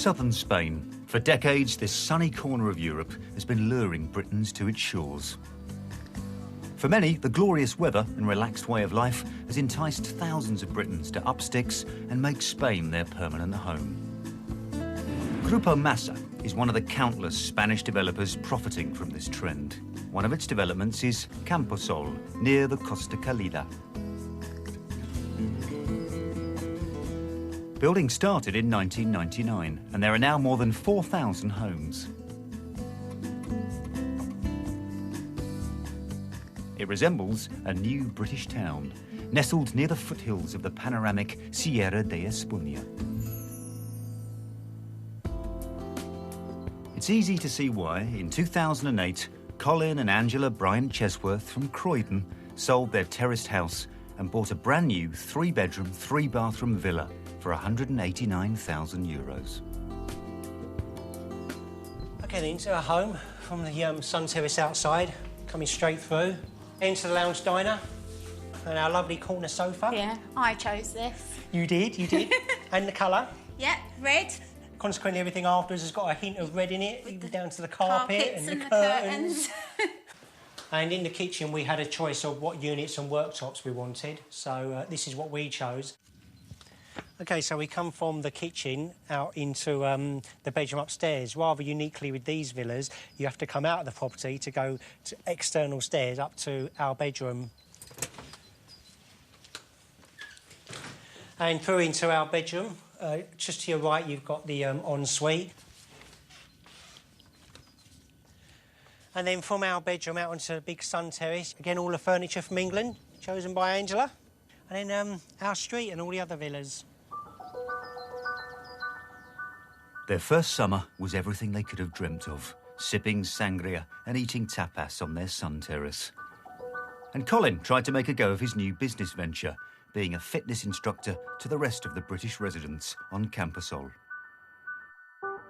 Southern Spain. For decades, this sunny corner of Europe has been luring Britons to its shores. For many, the glorious weather and relaxed way of life has enticed thousands of Britons to up sticks and make Spain their permanent home. Grupo Masa is one of the countless Spanish developers profiting from this trend. One of its developments is Arsehole, near the Costa Calida. Building started in 1999, and there are now more than 4,000 homes. It resembles a new British town, nestled near the foothills of the panoramic Sierra de Espuña. It's easy to see why, in 2008, Colin and Angela Bryant-Chesworth from Croydon sold their terraced house and bought a brand new 3-bedroom, 3-bathroom villa for €189,000. Okay then, to our home from the sun terrace outside, coming straight through. Into the lounge diner and our lovely corner sofa. Yeah, I chose this. You did. And the colour? Yep, red. Consequently, everything afterwards has got a hint of red in it, even down to the carpet and the curtains. And in the kitchen, we had a choice of what units and worktops we wanted, so this is what we chose. OK, so we come from the kitchen out into the bedroom upstairs. Rather uniquely with these villas, you have to come out of the property to go to external stairs up to our bedroom. And through into our bedroom. Just to your right, you've got the ensuite. And then from our bedroom out onto the big sun terrace, again, all the furniture from England, chosen by Angela. And then our street and all the other villas. Their first summer was everything they could have dreamt of, sipping sangria and eating tapas on their sun terrace. And Colin tried to make a go of his new business venture, being a fitness instructor to the rest of the British residents on Arsehole.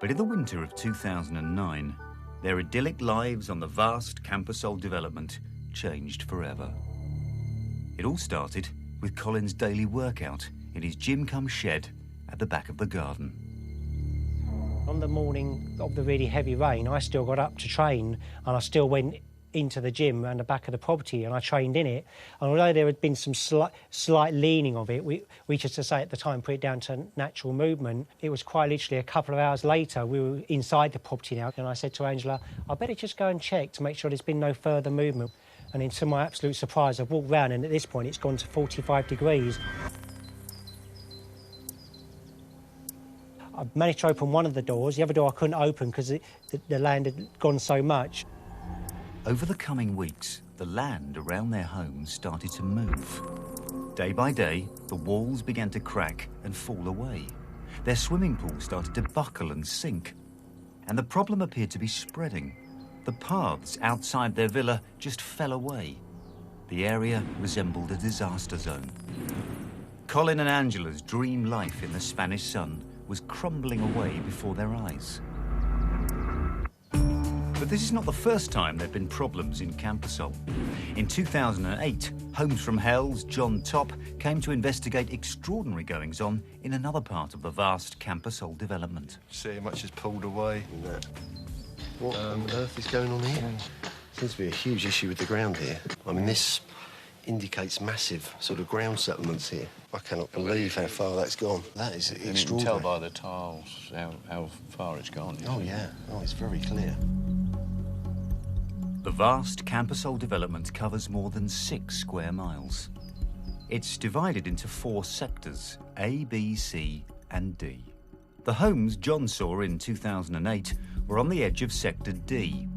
But in the winter of 2009, their idyllic lives on the vast Arsehole development changed forever. It all started with Colin's daily workout in his gym-cum-shed at the back of the garden. On the morning of the really heavy rain, I still got up to train and I still went into the gym around the back of the property and I trained in it. And although there had been some slight leaning of it, we just to say at the time put it down to natural movement. It was quite literally a couple of hours later, we were inside the property now, and I said to Angela, I better just go and check to make sure there's been no further movement. And then to my absolute surprise, I've walked round and at this point it's gone to 45 degrees. I managed to open one of the doors. The other door I couldn't open because the land had gone so much. Over the coming weeks, the land around their homes started to move. Day by day, the walls began to crack and fall away. Their swimming pool started to buckle and sink. And the problem appeared to be spreading. The paths outside their villa just fell away. The area resembled a disaster zone. Colin and Angela's dream life in the Spanish sun was crumbling away before their eyes. But this is not the first time there have been problems in Arsehole. In 2008, Homes from Hell's John Topp came to investigate extraordinary goings-on in another part of the vast Arsehole development. See how much is pulled away. What on earth is going on here? Seems to be a huge issue with the ground here. I mean, this indicates massive sort of ground settlements here. I cannot believe how far that's gone. That is extraordinary. You can tell by the tiles how far it's gone. Oh, yeah. Oh, it's very clear. The vast Arsehole development covers more than 6 square miles. It's divided into 4 sectors, A, B, C and D. The homes John saw in 2008 were on the edge of Sector D.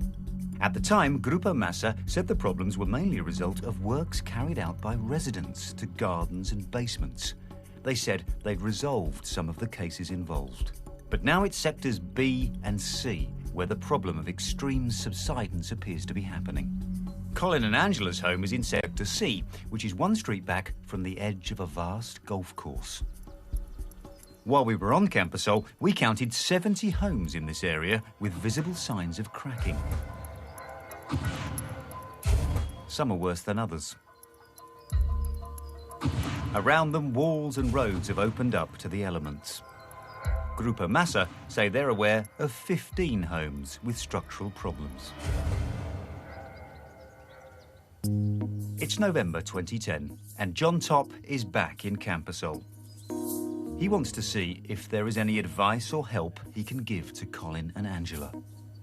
At the time, Grupo Masa said the problems were mainly a result of works carried out by residents to gardens and basements. They said they'd resolved some of the cases involved. But now it's sectors B and C where the problem of extreme subsidence appears to be happening. Colin and Angela's home is in Sector C, which is 1 street back from the edge of a vast golf course. While we were on Arsehole, we counted 70 homes in this area with visible signs of cracking. Some are worse than others. Around them, walls and roads have opened up to the elements. Grupo Massa say they're aware of 15 homes with structural problems. It's November 2010, and John Topp is back in Arsehole. He wants to see if there is any advice or help he can give to Colin and Angela.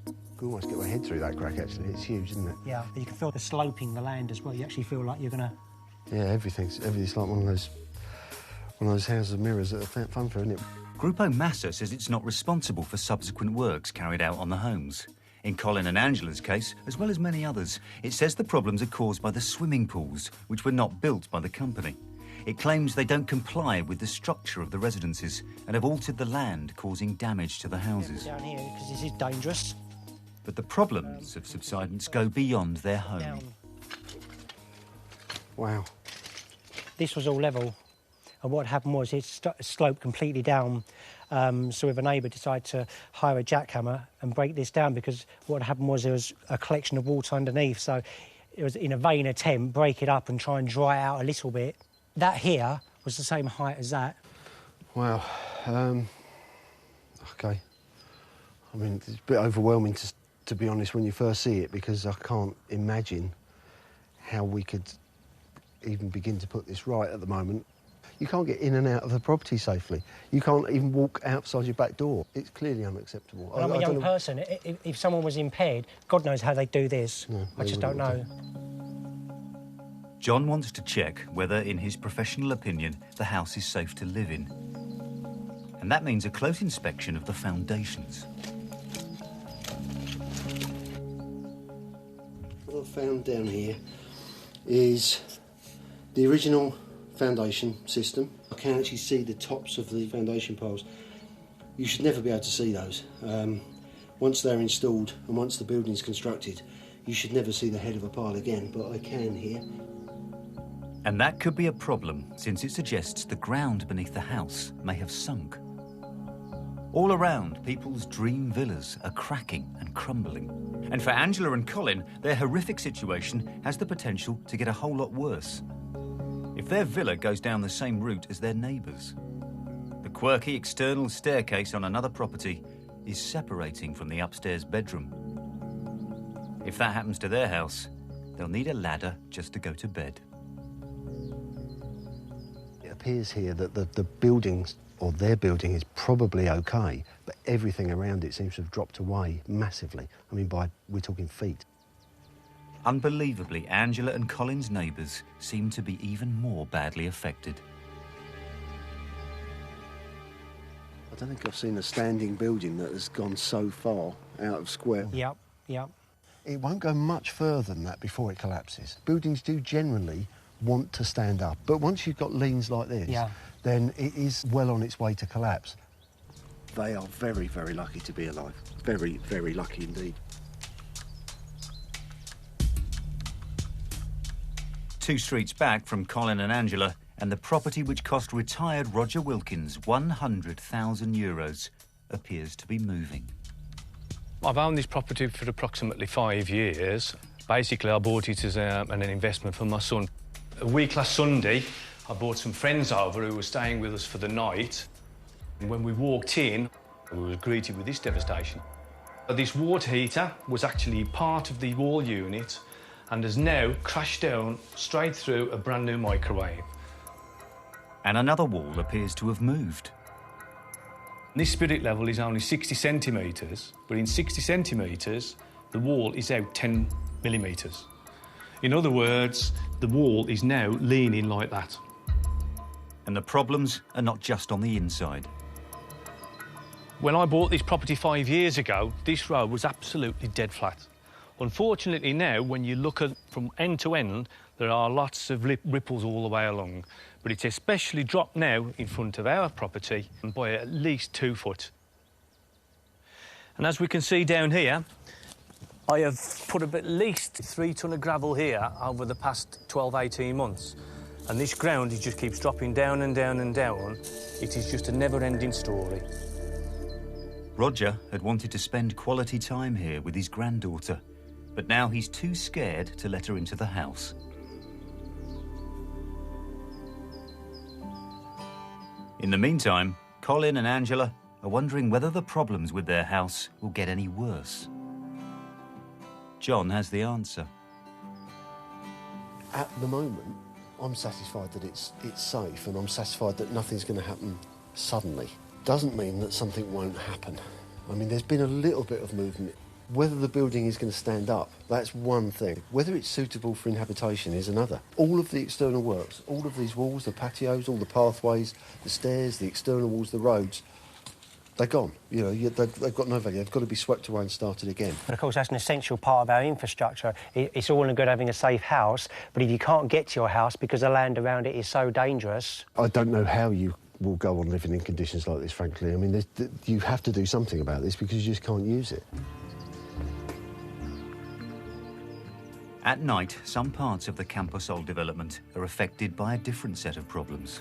I can almost get my head through that crack, actually. It's huge, isn't it? Yeah, you can feel the sloping, the land as well. You actually feel like you're going to... Yeah, everything's like one of those houses of mirrors that are fun for, isn't it? Grupo Massa says it's not responsible for subsequent works carried out on the homes. In Colin and Angela's case, as well as many others, it says the problems are caused by the swimming pools, which were not built by the company. It claims they don't comply with the structure of the residences and have altered the land, causing damage to the houses. Down here, because this is dangerous. But the problems of subsidence go beyond their home. Down. Wow. This was all level, and what happened was it sloped completely down. So with a neighbour decided to hire a jackhammer and break this down, because what happened was there was a collection of water underneath. So it was in a vain attempt, break it up and try and dry it out a little bit. That here was the same height as that. Wow. OK. I mean, it's a bit overwhelming, to be honest, when you first see it, because I can't imagine how we could even begin to put this right at the moment. You can't get in and out of the property safely. You can't even walk outside your back door. It's clearly unacceptable. Well, I'm a young person. If someone was impaired, God knows how they do this. No, I just don't know. John wants to check whether, in his professional opinion, the house is safe to live in. And that means a close inspection of the foundations. What I've found down here is the original foundation system. I can actually see the tops of the foundation piles. You should never be able to see those. Once they're installed and once the building's constructed, you should never see the head of a pile again, but I can here. And that could be a problem, since it suggests the ground beneath the house may have sunk. All around, people's dream villas are cracking and crumbling. And for Angela and Colin, their horrific situation has the potential to get a whole lot worse. If their villa goes down the same route as their neighbours. The quirky external staircase on another property is separating from the upstairs bedroom. If that happens to their house, they'll need a ladder just to go to bed. It appears here that the buildings, or their building, is probably OK, but everything around it seems to have dropped away massively. I mean, we're talking feet. Unbelievably, Angela and Colin's neighbours seem to be even more badly affected. I don't think I've seen a standing building that has gone so far out of square. Yep, yep. It won't go much further than that before it collapses. Buildings do generally want to stand up, but once you've got leans like this, then it is well on its way to collapse. They are very, very lucky to be alive. Very, very lucky indeed. 2 streets back from Colin and Angela, and the property which cost retired Roger Wilkins €100,000 appears to be moving. I've owned this property for approximately 5 years. Basically, I bought it as an investment for my son. A week last Sunday, I brought some friends over who were staying with us for the night. And when we walked in, we were greeted with this devastation. This water heater was actually part of the wall unit and has now crashed down straight through a brand new microwave. And another wall appears to have moved. This spirit level is only 60 centimetres, but in 60 centimetres, the wall is out 10 millimetres. In other words, the wall is now leaning like that. And the problems are not just on the inside. When I bought this property 5 years ago, this road was absolutely dead flat. Unfortunately now, when you look at from end to end, there are lots of ripples all the way along. But it's especially dropped now in front of our property by at least 2 foot. And as we can see down here, I have put up at least 3 tonne of gravel here over the past 12, 18 months. And this ground, it just keeps dropping down and down and down. It is just a never-ending story. Roger had wanted to spend quality time here with his granddaughter, but now he's too scared to let her into the house. In the meantime, Colin and Angela are wondering whether the problems with their house will get any worse. John has the answer. At the moment, I'm satisfied that it's safe, and I'm satisfied that nothing's going to happen suddenly. Doesn't mean that something won't happen. I mean, there's been a little bit of movement. Whether the building is going to stand up, that's one thing. Whether it's suitable for inhabitation is another. All of the external works, all of these walls, the patios, all the pathways, the stairs, the external walls, the roads, they're gone. You know, they've got no value. They've got to be swept away and started again. But of course, that's an essential part of our infrastructure. It's all in good having a safe house, but if you can't get to your house because the land around it is so dangerous... I don't know how you will go on living in conditions like this, frankly. I mean, you have to do something about this because you just can't use it. At night, some parts of the Arsehole development are affected by a different set of problems.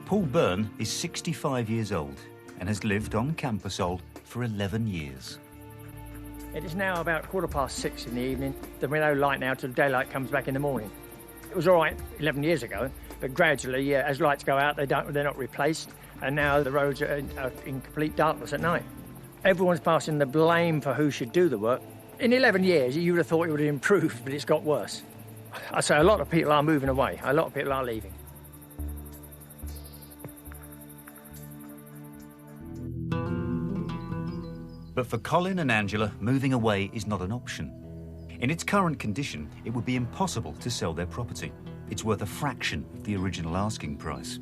Paul Byrne is 65 years old and has lived on Arsehole for 11 years. It is now about 6:15 in the evening. There'll be no light now till daylight comes back in the morning. It was all right 11 years ago, but gradually, as lights go out, they're not replaced, and now the roads are in complete darkness at night. Everyone's passing the blame for who should do the work. In 11 years, you would have thought it would have improved, but it's got worse. I say a lot of people are moving away. A lot of people are leaving. But for Colin and Angela, moving away is not an option. In its current condition, it would be impossible to sell their property. It's worth a fraction of the original asking price.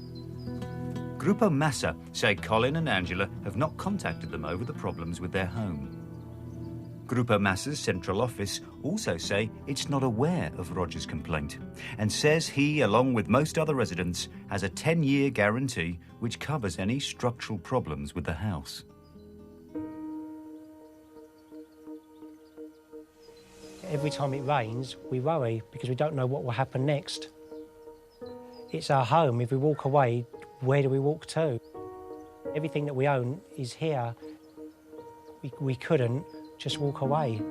Gruppo Massa say Colin and Angela have not contacted them over the problems with their home. Gruppo Massa's central office also say it's not aware of Roger's complaint and says he, along with most other residents, has a 10-year guarantee which covers any structural problems with the house. Every time it rains, we worry because we don't know what will happen next. It's our home. If we walk away, where do we walk to? Everything that we own is here. We couldn't just walk away.